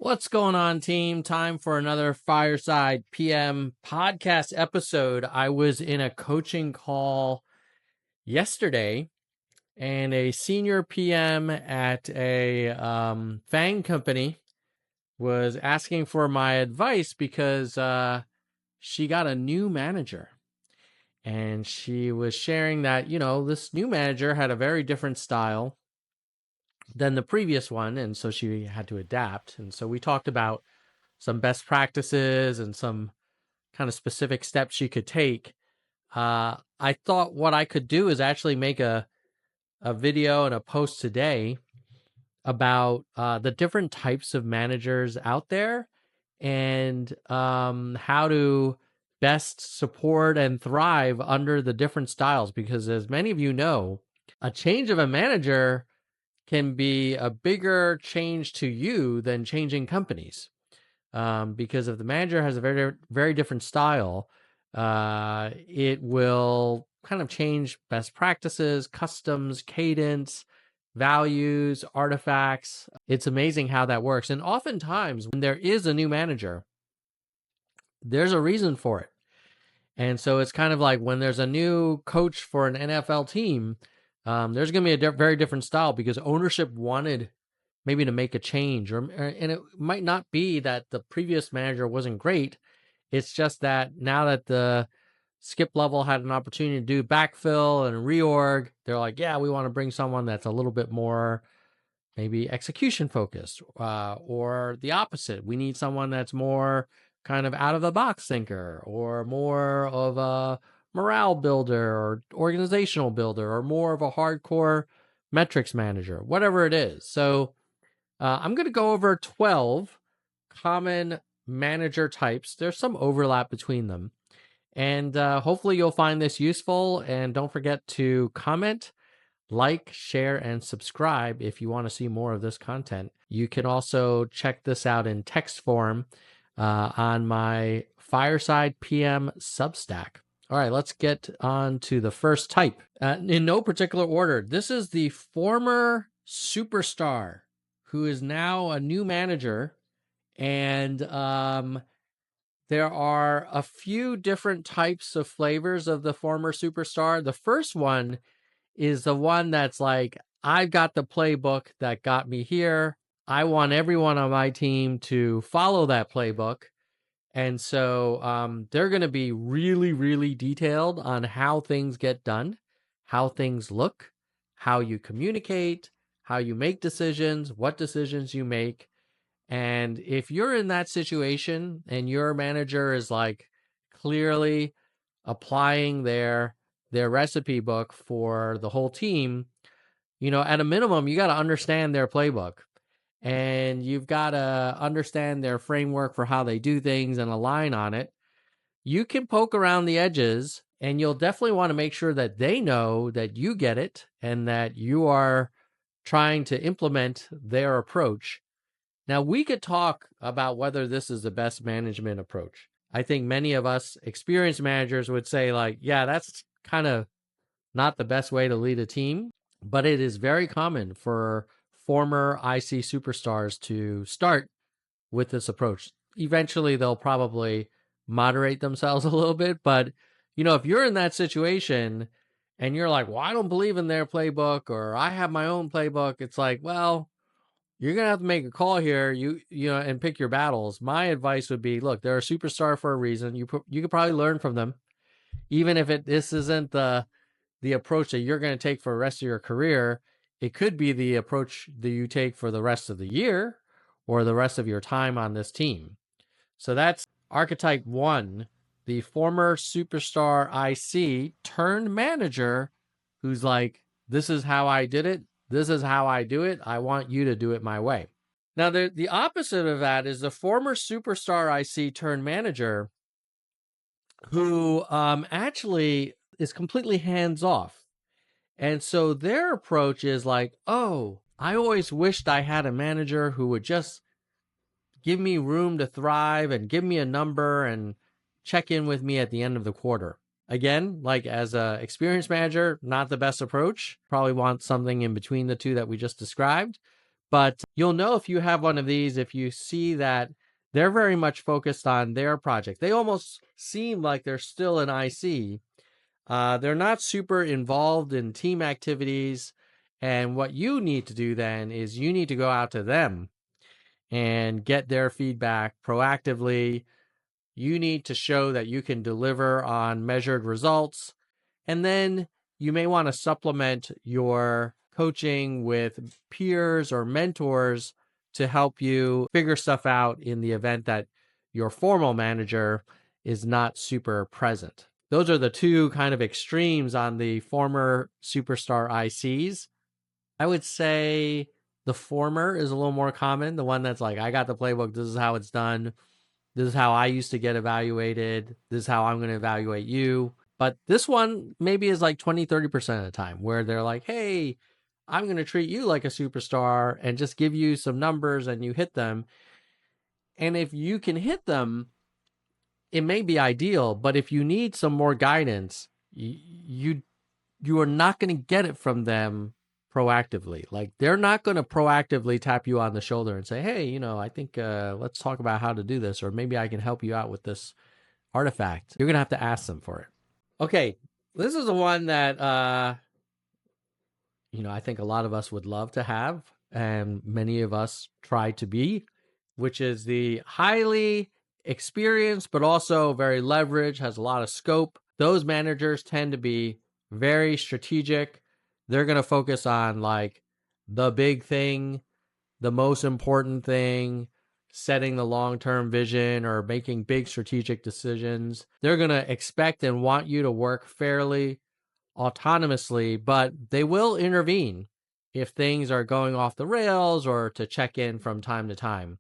What's going on, team? Time for another Fireside PM podcast episode. I was in a coaching call yesterday, and a senior PM at a FANG company was asking for my advice because she got a new manager. And she was sharing that, this new manager had a very different style than the previous one. And so she had to adapt. And so we talked about some best practices and some kind of specific steps she could take. I thought what I could do is actually make a video and a post today about the different types of managers out there and how to best support and thrive under the different styles. Because as many of you know, a change of a manager can be a bigger change to you than changing companies. Because if the manager has a very, very different style, it will kind of change best practices, customs, cadence, values, artifacts. It's amazing how that works. And oftentimes when there is a new manager, there's a reason for it. And so it's kind of like when there's a new coach for an NFL team, there's going to be a very different style because ownership wanted maybe to make a change, and it might not be that the previous manager wasn't great. It's just that now that the skip level had an opportunity to do backfill and reorg, they're like, yeah, we want to bring someone that's a little bit more maybe execution focused, or the opposite. We need someone that's more kind of out of the box thinker, or more of a morale builder or organizational builder, or more of a hardcore metrics manager, whatever it is. So I'm going to go over 12 common manager types. There's some overlap between them. And hopefully you'll find this useful. And don't forget to comment, like, share, and subscribe if you want to see more of this content. You can also check this out in text form on my Fireside PM Substack. All right, let's get on to the first type. In no particular order, this is the former superstar who is now a new manager. And there are a few different types of flavors of the former superstar. The first one is the one that's like, I've got the playbook that got me here. I want everyone on my team to follow that playbook. And so they're going to be really, really detailed on how things get done, how things look, how you communicate, how you make decisions, what decisions you make. And if you're in that situation and your manager is like clearly applying their recipe book for the whole team, at a minimum, you got to understand their playbook. And you've got to understand their framework for how they do things and align on it. You can poke around the edges, and you'll definitely want to make sure that they know that you get it and that you are trying to implement their approach. Now, we could talk about whether this is the best management approach. I think many of us experienced managers would say, like, yeah, that's kind of not the best way to lead a team, but it is very common for former IC superstars to start with this approach. Eventually, they'll probably moderate themselves a little bit, but if you're in that situation and you're like, well, I don't believe in their playbook, or I have my own playbook, it's like, well, you're going to have to make a call here, and pick your battles. My advice would be, look, they're a superstar for a reason. You could probably learn from them, even if this isn't the approach that you're going to take for the rest of your career. It could be the approach that you take for the rest of the year or the rest of your time on this team. So that's archetype 1, the former superstar IC turned manager who's like, this is how I did it. This is how I do it. I want you to do it my way. Now, the opposite of that is the former superstar IC turned manager who actually is completely hands off. And so their approach is like, oh, I always wished I had a manager who would just give me room to thrive and give me a number and check in with me at the end of the quarter. Again, like as an experienced manager, not the best approach. Probably want something in between the two that we just described. But you'll know if you have one of these if you see that they're very much focused on their project. They almost seem like they're still an IC. They're not super involved in team activities. And what you need to do then is you need to go out to them and get their feedback proactively. You need to show that you can deliver on measured results. And then you may want to supplement your coaching with peers or mentors to help you figure stuff out in the event that your formal manager is not super present. Those are the two kind of extremes on the former superstar ICs. I would say the former is a little more common. The one that's like, I got the playbook. This is how it's done. This is how I used to get evaluated. This is how I'm going to evaluate you. But this one maybe is like 20, 30% of the time where they're like, hey, I'm going to treat you like a superstar and just give you some numbers and you hit them. And if you can hit them, it may be ideal. But if you need some more guidance, you are not going to get it from them proactively. Like they're not going to proactively tap you on the shoulder and say, hey, I think let's talk about how to do this, or maybe I can help you out with this artifact. You're going to have to ask them for it. Okay, this is the one that I think a lot of us would love to have, and many of us try to be, which is the highly experienced but also very leveraged, has a lot of scope. Those managers tend to be very strategic. They're going to focus on like the big thing, the most important thing, setting the long-term vision or making big strategic decisions. They're going to expect and want you to work fairly autonomously, but they will intervene if things are going off the rails or to check in from time to time.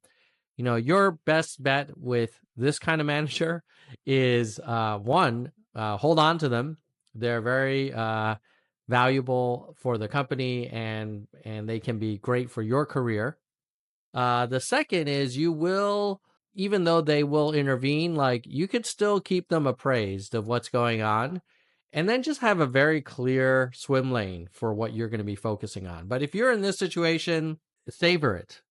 Your best bet with this kind of manager is hold on to them. They're very valuable for the company and they can be great for your career. The second is you will, even though they will intervene, like you could still keep them appraised of what's going on and then just have a very clear swim lane for what you're going to be focusing on. But if you're in this situation, savor it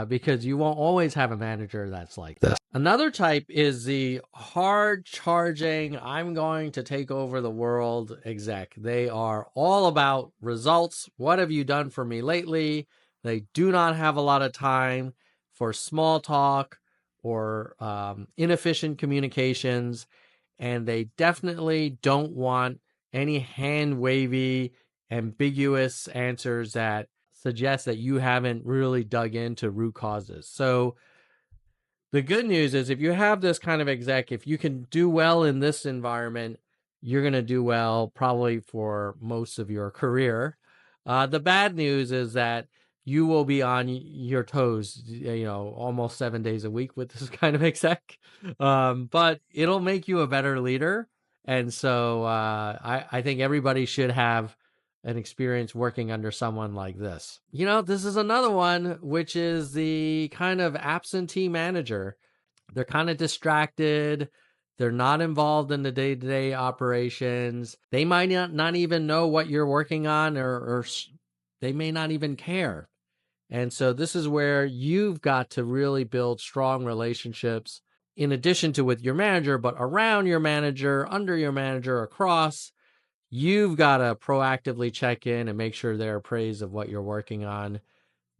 because you won't always have a manager that's like this. Another type is the hard-charging, I'm going to take over the world exec. They are all about results. What have you done for me lately? They do not have a lot of time for small talk or inefficient communications. And they definitely don't want any hand-wavy, ambiguous answers that suggest that you haven't really dug into root causes. So the good news is if you have this kind of exec, if you can do well in this environment, you're going to do well probably for most of your career. The bad news is that you will be on your toes, almost 7 days a week with this kind of exec. But it'll make you a better leader. And so I think everybody should have an experience working under someone like this. This is another one, which is the kind of absentee manager. They're kind of distracted. They're not involved in the day-to-day operations. They might not even know what you're working on, or they may not even care. And so this is where you've got to really build strong relationships in addition to with your manager, but around your manager, under your manager, across. You've got to proactively check in and make sure they're appraised of what you're working on,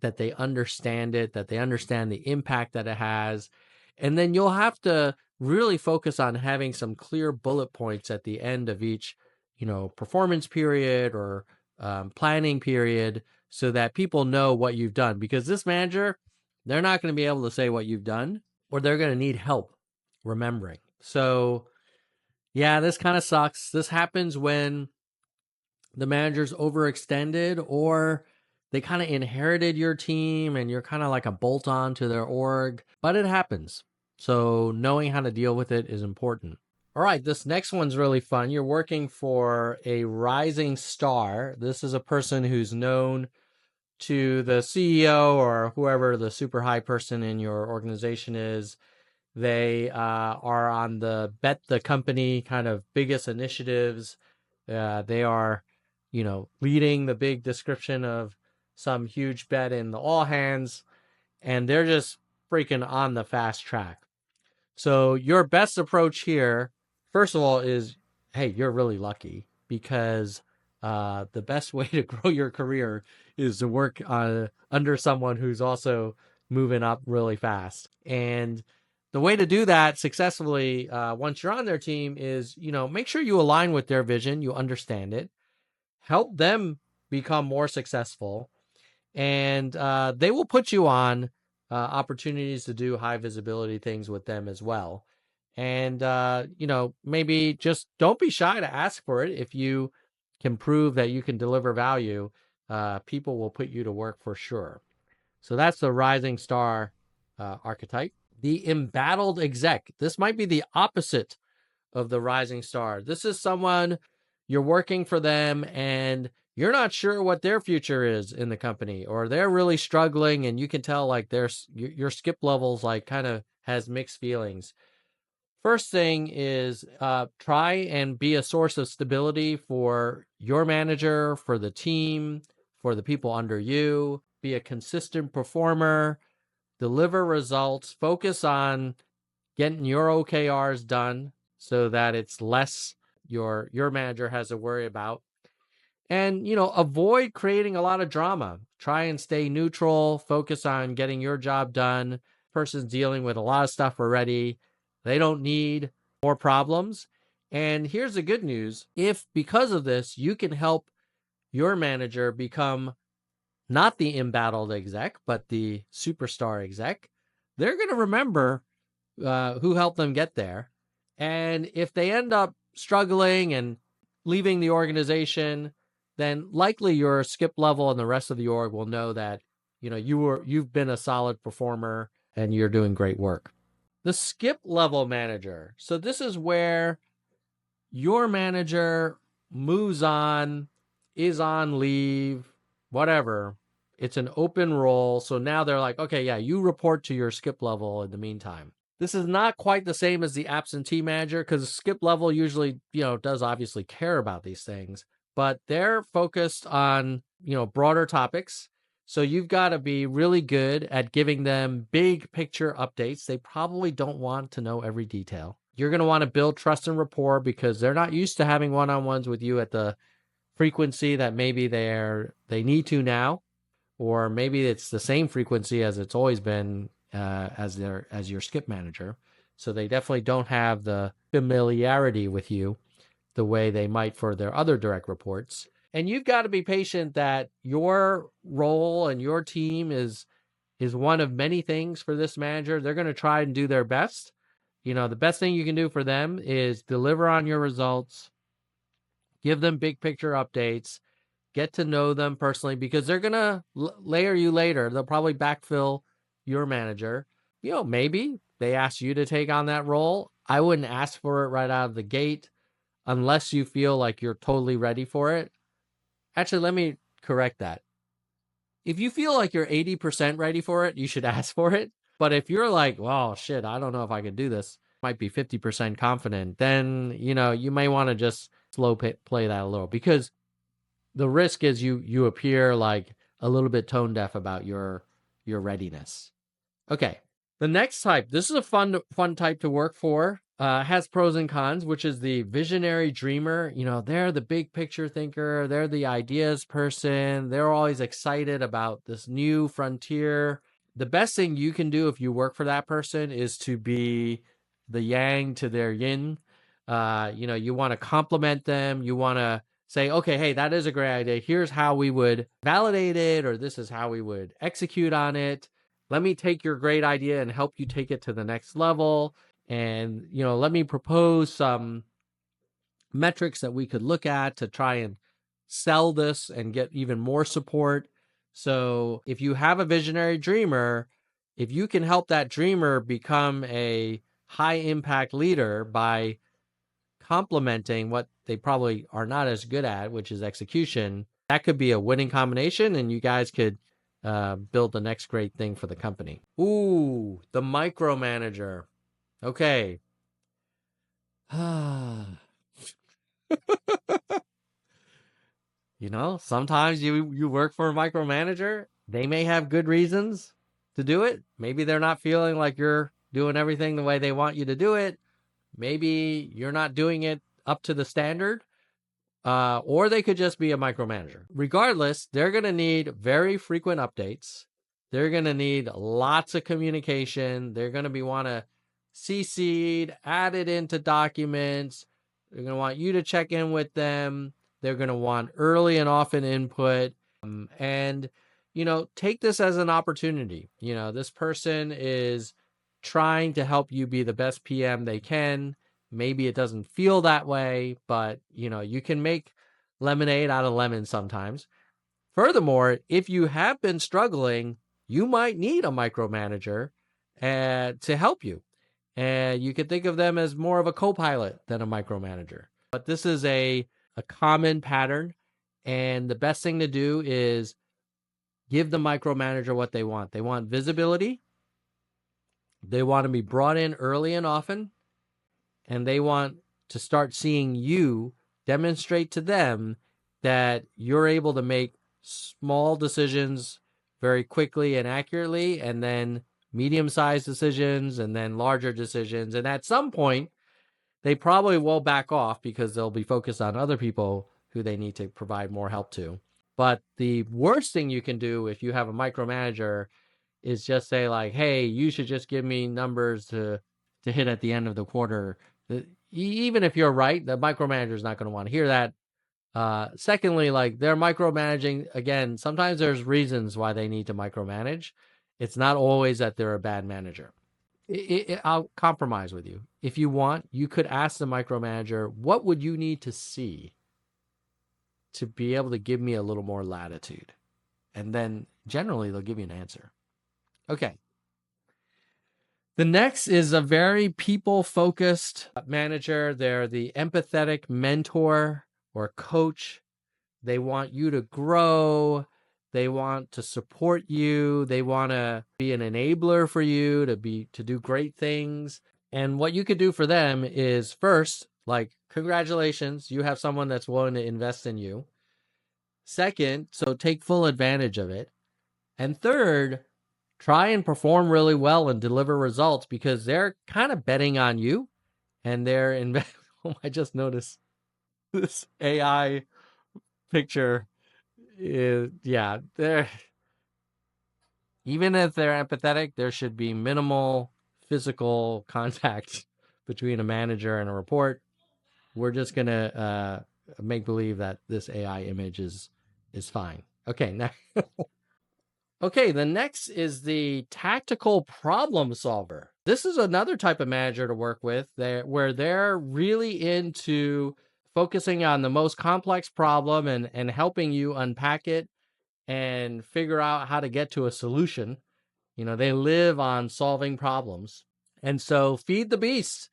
that they understand it, that they understand the impact that it has. And then you'll have to really focus on having some clear bullet points at the end of each, performance period or planning period so that people know what you've done. Because this manager, they're not going to be able to say what you've done, or they're going to need help remembering. So yeah, this kind of sucks. This happens when the manager's overextended or they kind of inherited your team and you're kind of like a bolt on to their org, but it happens. So knowing how to deal with it is important. All right, this next one's really fun. You're working for a rising star. This is a person who's known to the CEO or whoever the super high person in your organization is. They are on the bet the company kind of biggest initiatives. They are, leading the big description of some huge bet in the all hands, and they're just freaking on the fast track. So your best approach here, first of all, is, hey, you're really lucky because the best way to grow your career is to work under someone who's also moving up really fast. And the way to do that successfully once you're on their team is, make sure you align with their vision, you understand it, help them become more successful, and they will put you on opportunities to do high visibility things with them as well. And, maybe just don't be shy to ask for it. If you can prove that you can deliver value, people will put you to work for sure. So that's the rising star archetype. The embattled exec. This might be the opposite of the rising star. This is someone you're working for them and you're not sure what their future is in the company, or they're really struggling and you can tell like your skip levels like kind of has mixed feelings. First thing is try and be a source of stability for your manager, for the team, for the people under you. Be a consistent performer, deliver results, focus on getting your OKRs done so that it's less your manager has to worry about. And, avoid creating a lot of drama. Try and stay neutral, focus on getting your job done. Person's dealing with a lot of stuff already. They don't need more problems. And here's the good news. If because of this, you can help your manager become not the embattled exec, but the superstar exec, they're going to remember who helped them get there. And if they end up struggling and leaving the organization, then likely your skip level and the rest of the org will know that you've been a solid performer and you're doing great work. The skip level manager. So this is where your manager moves on, is on leave, whatever. It's an open role. So now they're like, okay, yeah, you report to your skip level in the meantime. This is not quite the same as the absentee manager because skip level usually, does obviously care about these things, but they're focused on, broader topics. So you've got to be really good at giving them big picture updates. They probably don't want to know every detail. You're going to want to build trust and rapport because they're not used to having one-on-ones with you at the frequency that maybe they need to now, or maybe it's the same frequency as it's always been as your skip manager. So they definitely don't have the familiarity with you the way they might for their other direct reports. And you've got to be patient that your role and your team is one of many things for this manager. They're going to try and do their best. The best thing you can do for them is deliver on your results, give them big picture updates, get to know them personally, because they're going to layer you later. They'll probably backfill your manager. Maybe they ask you to take on that role. I wouldn't ask for it right out of the gate unless you feel like you're totally ready for it. Actually, let me correct that. If you feel like you're 80% ready for it, you should ask for it. But if you're like, well, shit, I don't know if I can do this, might be 50% confident, then, you may want to just slow play that a little, because the risk is you appear like a little bit tone deaf about your readiness. Okay. The next type, this is a fun type to work for. Has pros and cons, which is the visionary dreamer. They're the big picture thinker. They're the ideas person. They're always excited about this new frontier. The best thing you can do if you work for that person is to be the yang to their yin. You want to compliment them. You want to say, okay, hey, that is a great idea. Here's how we would validate it, or this is how we would execute on it. Let me take your great idea and help you take it to the next level. And, let me propose some metrics that we could look at to try and sell this and get even more support. So if you have a visionary dreamer, if you can help that dreamer become a high impact leader by complementing what they probably are not as good at, which is execution, that could be a winning combination, and you guys could build the next great thing for the company. Ooh, the micromanager. Okay. Sometimes you work for a micromanager. They may have good reasons to do it. Maybe they're not feeling like you're doing everything the way they want you to do it. Maybe you're not doing it up to the standard. Or they could just be a micromanager. Regardless, they're going to need very frequent updates. They're going to need lots of communication. They're going to want to CC'd, added into documents. They're going to want you to check in with them. They're going to want early and often input. And, take this as an opportunity. This person is trying to help you be the best PM they can. Maybe it doesn't feel that way, but you can make lemonade out of lemons sometimes. Furthermore, if you have been struggling, you might need a micromanager to help you. And you can think of them as more of a co-pilot than a micromanager. But this is a common pattern. And the best thing to do is give the micromanager what they want. They want visibility. They want to be brought in early and often. And they want to start seeing you demonstrate to them that you're able to make small decisions very quickly and accurately, and then medium-sized decisions, and then larger decisions. And at some point, they probably will back off because they'll be focused on other people who they need to provide more help to. But the worst thing you can do if you have a micromanager is just say like, hey, you should just give me numbers to hit at the end of the quarter. Even if you're right, the micromanager is not going to want to hear that. Secondly, like they're micromanaging. Again, sometimes there's reasons why they need to micromanage. It's not always that they're a bad manager. I'll compromise with you. If you want, you could ask the micromanager, what would you need to see to be able to give me a little more latitude? And then generally they'll give you an answer. Okay. The next is a very people-focused manager. They're the empathetic mentor or coach. They want you to grow. They want to support you. They want to be an enabler for you to do great things. And what you could do for them is first, like, congratulations, you have someone that's willing to invest in you. Second, so take full advantage of it. And third, try and perform really well and deliver results because they're kind of betting on you. And I just noticed this AI picture they're even if they're empathetic, there should be minimal physical contact between a manager and a report. We're just gonna make believe that this AI image is fine. Okay, now okay, the next is the tactical problem solver. This is another type of manager to work with where they're really into focusing on the most complex problem and helping you unpack it and figure out how to get to a solution. They live on solving problems. And so feed the beast.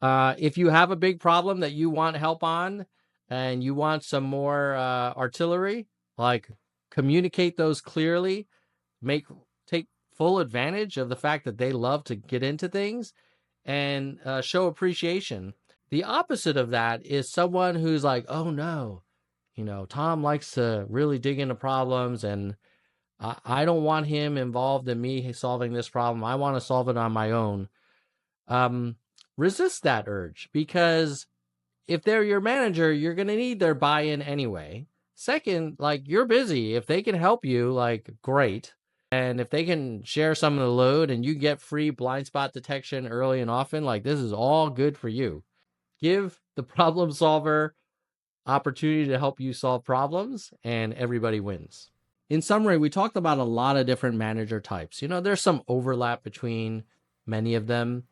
If you have a big problem that you want help on and you want some more artillery, like communicate those clearly, take full advantage of the fact that they love to get into things and show appreciation. The opposite of that is someone who's like, oh no, Tom likes to really dig into problems and I don't want him involved in me solving this problem. I want to solve it on my own. Resist that urge because if they're your manager, you're going to need their buy-in anyway. Second, like you're busy. If they can help you, like great. And if they can share some of the load and you get free blind spot detection early and often, like this is all good for you. Give the problem solver opportunity to help you solve problems and everybody wins. In summary, we talked about a lot of different manager types. There's some overlap between many of them,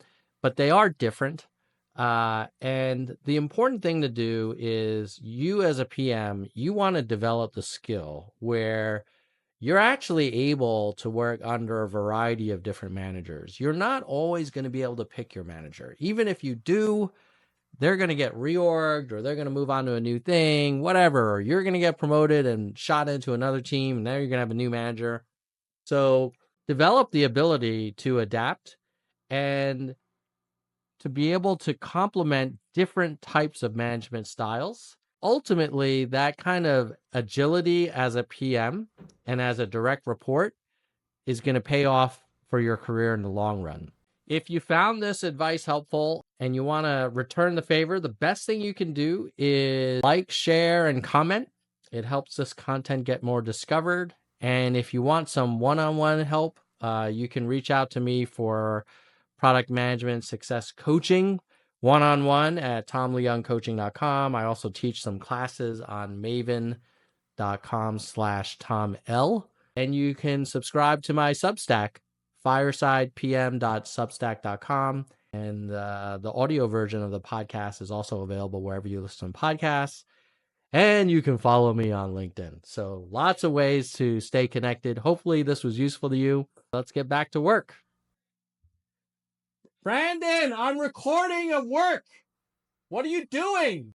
but they are different. And the important thing to do is you as a PM, you want to develop the skill where you're actually able to work under a variety of different managers. You're not always going to be able to pick your manager. Even if you do, they're going to get reorged or they're going to move on to a new thing, whatever. Or you're going to get promoted and shot into another team and now you're going to have a new manager. So develop the ability to adapt and to be able to complement different types of management styles ultimately, that kind of agility as a PM and as a direct report is going to pay off for your career in the long run. If you found this advice helpful and you want to return the favor, the best thing you can do is like, share, and comment. It helps this content get more discovered. And if you want some one-on-one help, you can reach out to me for product management success coaching one-on-one at tomleungcoaching.com. I also teach some classes on maven.com/TomL. And you can subscribe to my Substack, firesidepm.substack.com. And the audio version of the podcast is also available wherever you listen to podcasts. And you can follow me on LinkedIn. So lots of ways to stay connected. Hopefully this was useful to you. Let's get back to work. Brandon, I'm recording at work. What are you doing?